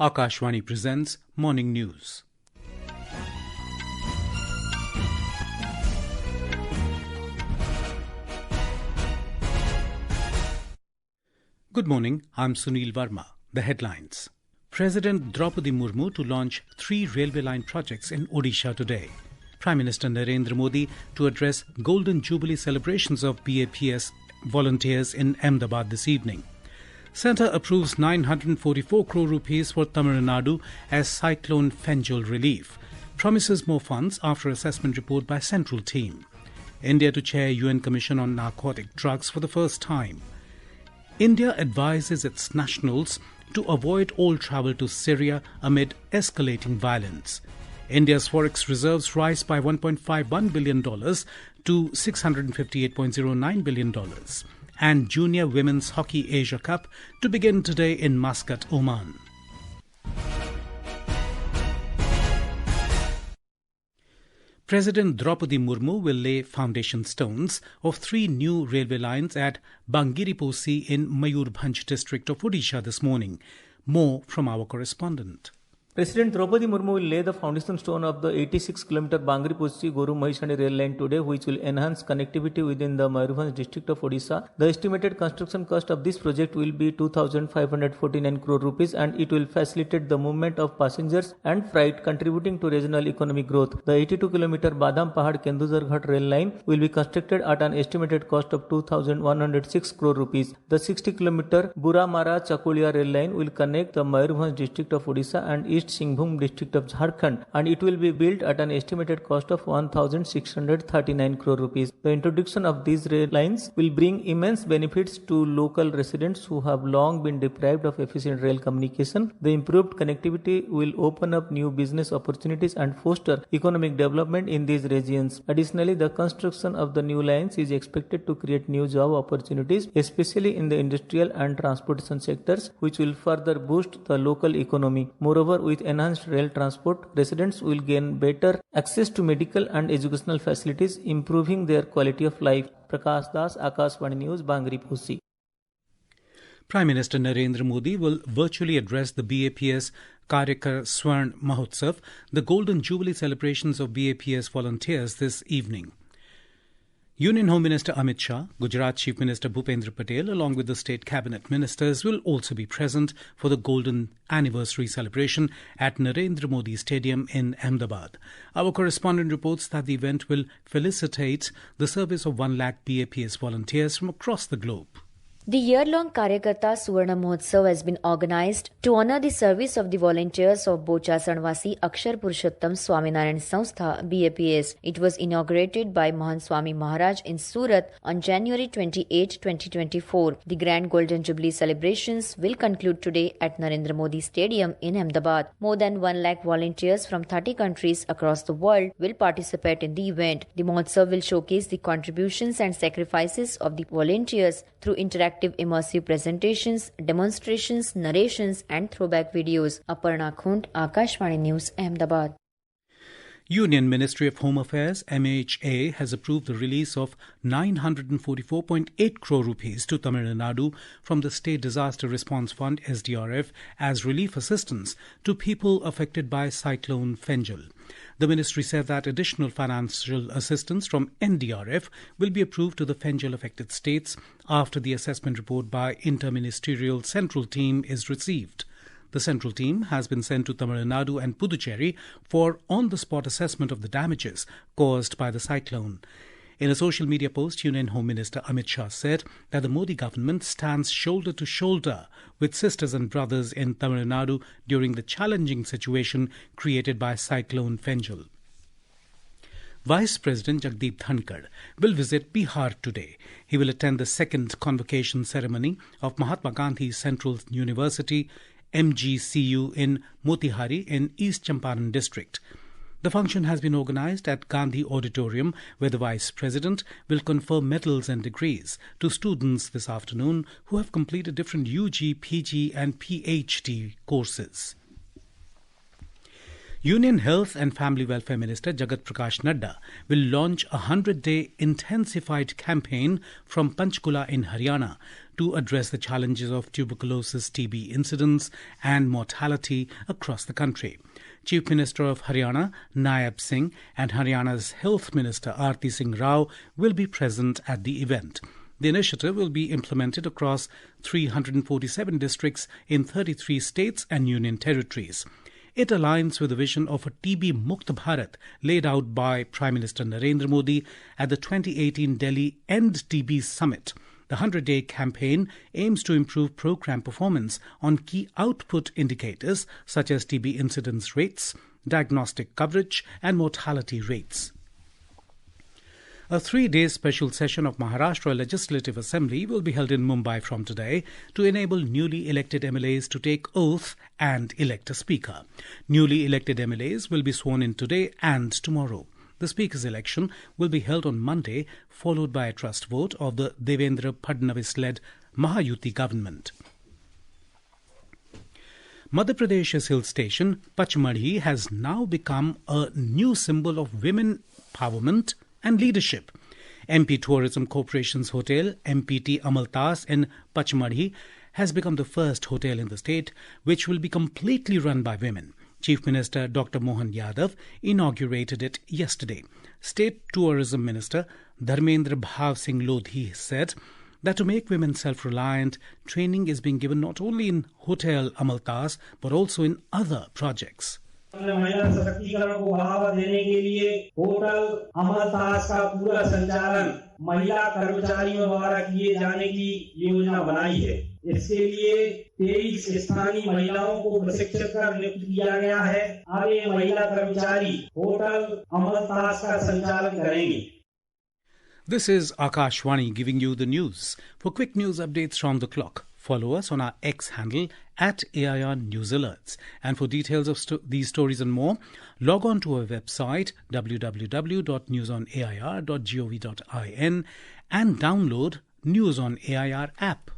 Akashvani presents Morning News. Good morning, I'm Sunil Verma. The headlines. President Droupadi Murmu to launch 3 railway line projects in Odisha today. Prime Minister Narendra Modi to address Golden Jubilee celebrations of BAPS volunteers in Ahmedabad this evening. Centre approves 944 crore rupees for Tamil Nadu as cyclone Fengal relief. Promises more funds after assessment report by Central Team. India to chair UN Commission on Narcotic Drugs for the first time. India advises its nationals to avoid all travel to Syria amid escalating violence. India's Forex Reserves rise by $1.51 billion to $658.09 billion. And Junior Women's Hockey Asia Cup to begin today in Muscat, Oman. President Droupadi Murmu will lay foundation stones of 3 new railway lines at Bangiriposi in Mayurbhanj district of Odisha this morning. More from our correspondent. President Droupadi Murmu will lay the foundation stone of the 86-kilometer Bangiriposi-Goru Mahishani rail line today, which will enhance connectivity within the Mayurbhanj district of Odisha. The estimated construction cost of this project will be 2,549 crore rupees, and it will facilitate the movement of passengers and freight, contributing to regional economic growth. The 82-kilometer Badam Pahad Kenduzar Ghat rail line will be constructed at an estimated cost of 2,106 crore rupees. The 60-kilometer Buramara Chakulia rail line will connect the Mayurbhanj district of Odisha and East Singhbhum district of Jharkhand, and it will be built at an estimated cost of 1,639 crore rupees. The introduction of these rail lines will bring immense benefits to local residents who have long been deprived of efficient rail communication. The improved connectivity will open up new business opportunities and foster economic development in these regions. Additionally, the construction of the new lines is expected to create new job opportunities, especially in the industrial and transportation sectors, which will further boost the local economy. Moreover, with enhanced rail transport, residents will gain better access to medical and educational facilities, improving their quality of life. Prakash Das, Akashvani News, Bangiriposi. Prime Minister Narendra Modi will virtually address the BAPS Karyakar Swarn Mahotsav, the Golden Jubilee celebrations of BAPS volunteers this evening. Union Home Minister Amit Shah, Gujarat Chief Minister Bhupendra Patel, along with the state cabinet ministers, will also be present for the Golden Anniversary celebration at Narendra Modi Stadium in Ahmedabad. Our correspondent reports that the event will felicitate the service of 1 lakh BAPS volunteers from across the globe. The year-long Karyakarta Suvarna Mahotsav has been organized to honor the service of the volunteers of Bocha Sanwasi Akshar Purushottam Swaminarayan Sanstha BAPS. It was inaugurated by Mahan Swami Maharaj in Surat on January 28, 2024. The Grand Golden Jubilee celebrations will conclude today at Narendra Modi Stadium in Ahmedabad. More than 1 lakh volunteers from 30 countries across the world will participate in the event. The Mahotsav will showcase the contributions and sacrifices of the volunteers through interactive immersive presentations, demonstrations, narrations and throwback videos. Aparna Khund, Akashvani News, Ahmedabad. Union Ministry of Home Affairs MHA has approved the release of 944.8 crore rupees to Tamil Nadu from the State Disaster Response Fund SDRF as relief assistance to people affected by cyclone Fengal. The ministry said that additional financial assistance from NDRF will be approved to the Fengal-affected states after the assessment report by Interministerial Central Team is received. The Central Team has been sent to Tamil Nadu and Puducherry for on-the-spot assessment of the damages caused by the cyclone. In a social media post, Union Home Minister Amit Shah said that the Modi government stands shoulder to shoulder with sisters and brothers in Tamil Nadu during the challenging situation created by cyclone Fengal. Vice President Jagdeep Dhankar will visit Bihar today. He will attend the second convocation ceremony of Mahatma Gandhi Central University MGCU in Motihari in East Champaran district. The function has been organized at Gandhi Auditorium, where the Vice President will confer medals and degrees to students this afternoon who have completed different UG, PG and PhD courses. Union Health and Family Welfare Minister Jagat Prakash Nadda will launch a 100-day intensified campaign from Panchkula in Haryana to address the challenges of tuberculosis, TB incidence and mortality across the country. Chief Minister of Haryana, Naib Singh, and Haryana's Health Minister, Aarti Singh Rao, will be present at the event. The initiative will be implemented across 347 districts in 33 states and union territories. It aligns with the vision of a TB Mukt Bharat laid out by Prime Minister Narendra Modi at the 2018 Delhi End TB Summit. The 100-day campaign aims to improve program performance on key output indicators such as TB incidence rates, diagnostic coverage and mortality rates. A 3-day special session of Maharashtra Legislative Assembly will be held in Mumbai from today to enable newly elected MLAs to take oath and elect a speaker. Newly elected MLAs will be sworn in today and tomorrow. The speaker's election will be held on Monday, followed by a trust vote of the Devendra Fadnavis-led Mahayuti government. Madhya Pradesh's hill station, Pachmarhi, has now become a new symbol of women empowerment and leadership. MP Tourism Corporation's hotel, MPT Amaltas in Pachmarhi, has become the first hotel in the state which will be completely run by women. Chief Minister Dr. Mohan Yadav inaugurated it yesterday. State Tourism Minister Dharmendra Bhav Singh Lodhi said that to make women self-reliant, training is being given not only in Hotel Amaltas but also in other projects. महिला सशक्तिकरण को बढ़ावा देने के लिए hotel अमलतास का पूरा संचालन महिला कर्मचारियों द्वारा किए जाने की योजना बनाई है। इसके लिए 23 स्थानीय महिलाओं को प्रशिक्षित कर नियुक्त किया गया है। अब ये महिला कर्मचारी होटल अमलतास का संचालन करेंगे। This is Akashwani giving you the news. For quick news updates from the clock, follow us on our X handle @AIR News Alerts. And for details of these stories and more, log on to our website www.newsonair.gov.in and download News on AIR app.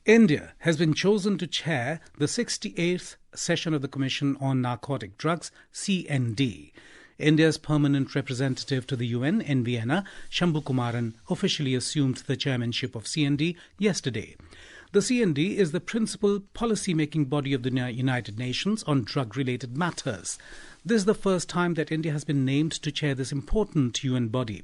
India has been chosen to chair the 68th session of the Commission on Narcotic Drugs, CND. India's permanent representative to the UN in Vienna, Shambhu Kumaran, officially assumed the chairmanship of CND yesterday. The CND is the principal policy-making body of the United Nations on drug-related matters. This is the first time that India has been named to chair this important UN body.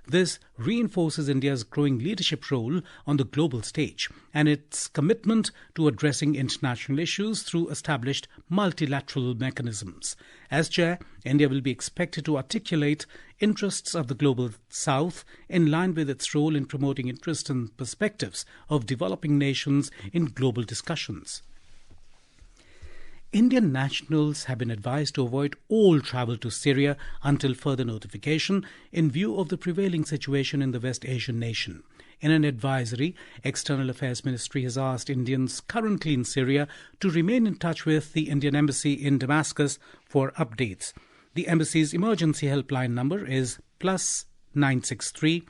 This reinforces India's growing leadership role on the global stage and its commitment to addressing international issues through established multilateral mechanisms. As chair, India will be expected to articulate interests of the global south in line with its role in promoting interests and perspectives of developing nations in global discussions. Indian nationals have been advised to avoid all travel to Syria until further notification in view of the prevailing situation in the West Asian nation. In an advisory, External Affairs Ministry has asked Indians currently in Syria to remain in touch with the Indian Embassy in Damascus for updates. The embassy's emergency helpline number is +963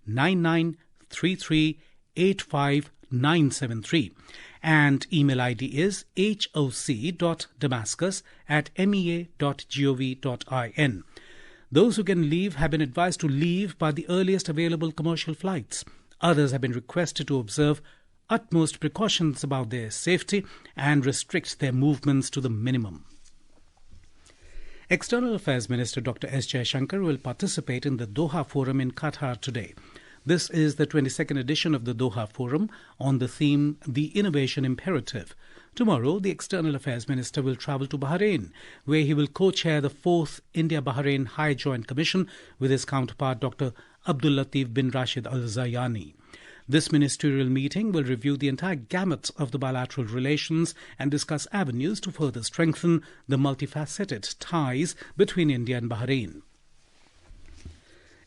9933 85973 and email ID is hoc.damascus@mea.gov.in. Those who can leave have been advised to leave by the earliest available commercial flights. Others have been requested to observe utmost precautions about their safety and restrict their movements to the minimum. External Affairs Minister Dr. S. Jaishankar will participate in the Doha Forum in Qatar today. This is the 22nd edition of the Doha Forum on the theme, The Innovation Imperative. Tomorrow, the External Affairs Minister will travel to Bahrain, where he will co-chair the 4th India-Bahrain High Joint Commission with his counterpart Dr. Abdul Latif bin Rashid Al Zayani. This ministerial meeting will review the entire gamut of the bilateral relations and discuss avenues to further strengthen the multifaceted ties between India and Bahrain.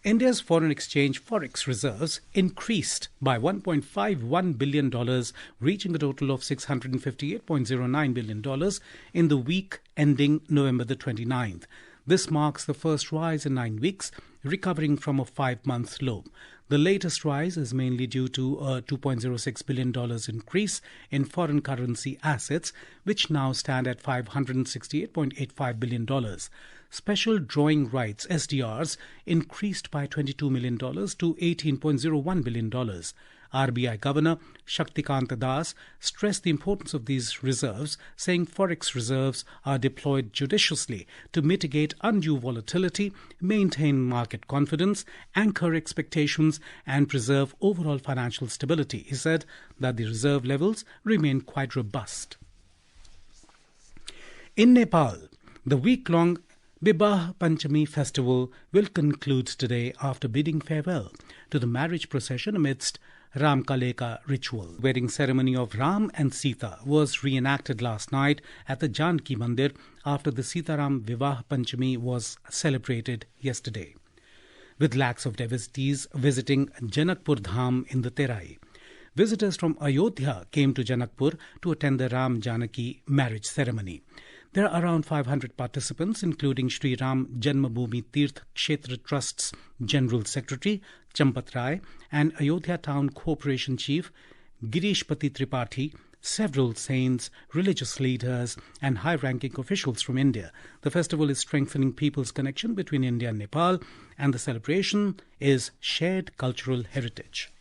India's foreign exchange Forex Reserves increased by $1.51 billion, reaching a total of $658.09 billion in the week ending November the 29th. This marks the first rise in 9 weeks, recovering from a 5-month low. The latest rise is mainly due to a $2.06 billion increase in foreign currency assets, which now stand at $568.85 billion. Special drawing rights, SDRs, increased by $22 million to $18.01 billion. RBI Governor Shaktikant Das stressed the importance of these reserves, saying Forex Reserves are deployed judiciously to mitigate undue volatility, maintain market confidence, anchor expectations, and preserve overall financial stability. He said that the reserve levels remain quite robust. In Nepal, the week-long Vivah Panchami festival will conclude today after bidding farewell to the marriage procession amidst Ram Kaleka ritual. The wedding ceremony of Ram and Sita was reenacted last night at the Janki Mandir after the Sitaram Vivah Panchami was celebrated yesterday, with lakhs of devotees visiting Janakpur Dham in the Terai. Visitors from Ayodhya came to Janakpur to attend the Ram Janaki marriage ceremony. There are around 500 participants, including Sri Ram Janmabhoomi Tirth Kshetra Trust's General Secretary Champat Rai and Ayodhya Town Corporation Chief Girishpati Tripathi, several saints, religious leaders and high-ranking officials from India. The festival is strengthening people's connection between India and Nepal, and the celebration is shared cultural heritage.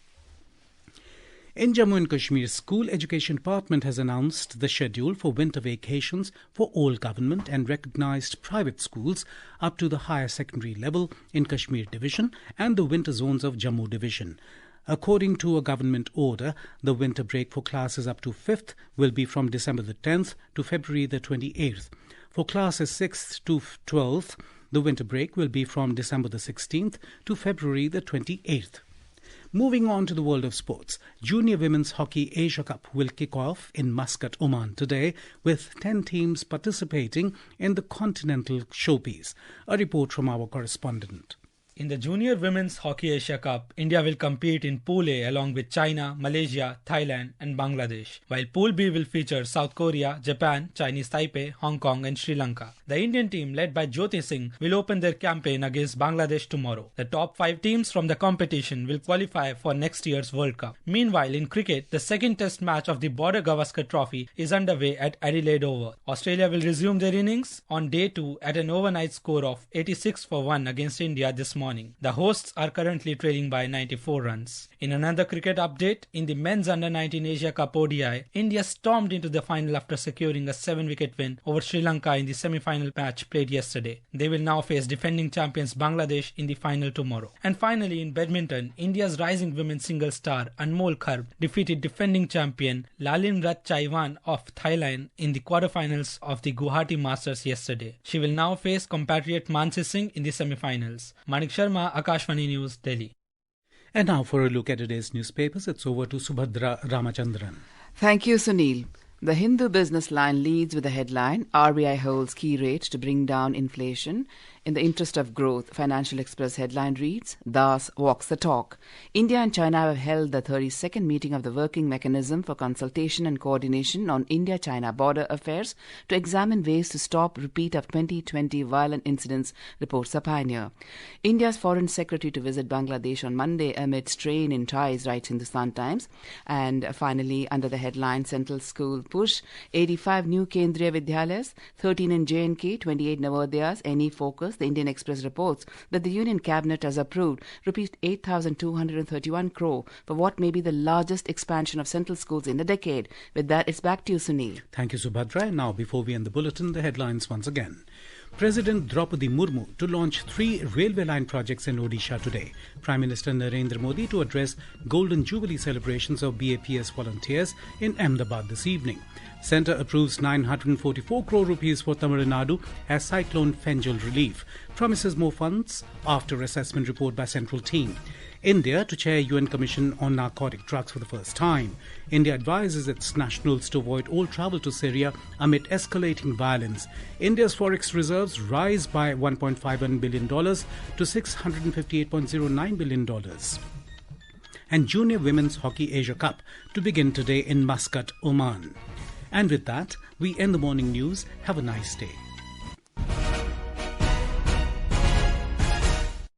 In Jammu and Kashmir, School Education Department has announced the schedule for winter vacations for all government and recognised private schools up to the higher secondary level in Kashmir Division and the winter zones of Jammu Division. According to a government order, the winter break for classes up to 5th will be from December the 10th to February the 28th. For classes 6th to 12th, the winter break will be from December the 16th to February the 28th. Moving on to the world of sports, Junior Women's Hockey Asia Cup will kick off in Muscat, Oman today, with 10 teams participating in the continental showpiece. A report from our correspondent. In the Junior Women's Hockey Asia Cup, India will compete in Pool A along with China, Malaysia, Thailand and Bangladesh, while Pool B will feature South Korea, Japan, Chinese Taipei, Hong Kong and Sri Lanka. The Indian team, led by Jyoti Singh, will open their campaign against Bangladesh tomorrow. The top 5 teams from the competition will qualify for next year's World Cup. Meanwhile, in cricket, the second test match of the Border Gavaskar Trophy is underway at Adelaide Oval. Australia will resume their innings on day 2 at an overnight score of 86-1 against India this morning. The hosts are currently trailing by 94 runs. In another cricket update, in the Men's Under-19 Asia Cup ODI, India stormed into the final after securing a 7-wicket win over Sri Lanka in the semi-final match played yesterday. They will now face defending champions Bangladesh in the final tomorrow. And finally, in badminton, India's rising women's singles star Anmol Kharb defeated defending champion Lalin Ratchaiwan of Thailand in the quarterfinals of the Guwahati Masters yesterday. She will now face compatriot Mansi Singh in the semi-finals. Manik Sharma, Akashvani News, Delhi. And now for a look at today's newspapers, it's over to Subhadra Ramachandran. Thank you, Sunil. The Hindu Business Line leads with the headline, RBI holds key rate to bring down inflation in the interest of growth. Financial Express headline reads, Das walks the talk. India and China have held the 32nd meeting of the Working Mechanism for Consultation and Coordination on India-China Border Affairs to examine ways to stop repeat of 2020 violent incidents, reports a Pioneer. India's Foreign Secretary to visit Bangladesh on Monday amid strain in ties, writes Hindustan Times. And finally, under the headline, Central School Push, 85 new Kendriya Vidyalayas, 13 in J&K, 28 Navodayas, NE Focus. The Indian Express reports that the Union Cabinet has approved rupees 8,231 crore for what may be the largest expansion of central schools in a decade. With that, it's back to you, Sunil. Thank you, Subhadra. Now, before we end the bulletin, the headlines once again. President Droupadi Murmu to launch 3 railway line projects in Odisha today. Prime Minister Narendra Modi to address Golden Jubilee celebrations of BAPS volunteers in Ahmedabad this evening. Centre approves 944 crore rupees for Tamil Nadu as cyclone Fengal relief. Promises more funds after assessment report by central team. India to chair UN Commission on Narcotic Drugs for the first time. India advises its nationals to avoid all travel to Syria amid escalating violence. India's Forex Reserves rise by $1.51 billion to $658.09 billion. And Junior Women's Hockey Asia Cup to begin today in Muscat, Oman. And with that, we end the morning news. Have a nice day.